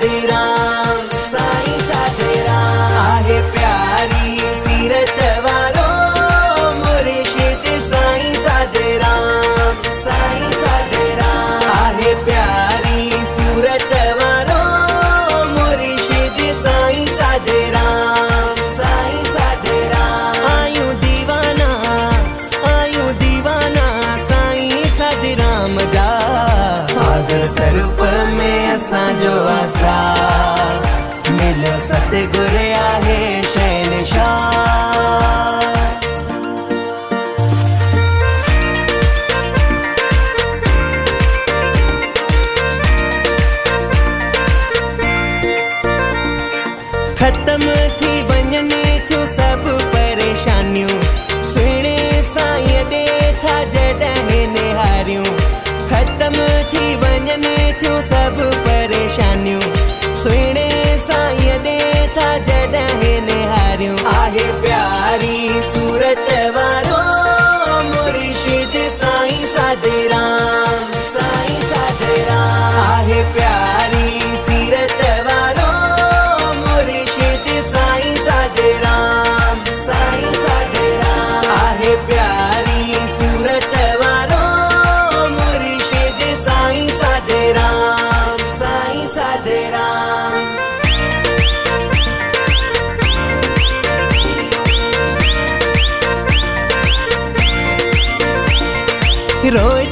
साधे राम, साईं साधे राम। आहे प्यारी सीरत वारो मुर्शिद साईं साधे राम, साईं साधे राम। आहे प्यारी सूरत वारो मुर्शिद साईं साधे राम, साईं साधे राम। आयूं दीवाना साईं साधे राम जा। हाज़िर स्वरूप में असांजो आसा, मिलो सतगुर आहे शहनशाह। खत्म थी वञनि थियूं सभु परेशानियूं, सुहिणे साईं ॾे था जॾहिं निहारियूं। खत्म थी वञनि थियूं सभु परेशानियूं, सुहिणे साईं ॾे था जॾहिं निहारियूं। आहे प्यारी सूरत वारो मुर्शिद साईं साधे राम, साईं साधे राम। आहे प्यारी सीरत वारो मुर्शिद साईं साधे राम, साईं साधे राम। आहे प्यारी सूरत वारो मुर्शिद साईं साधे राम, साईं साधे राम। रोए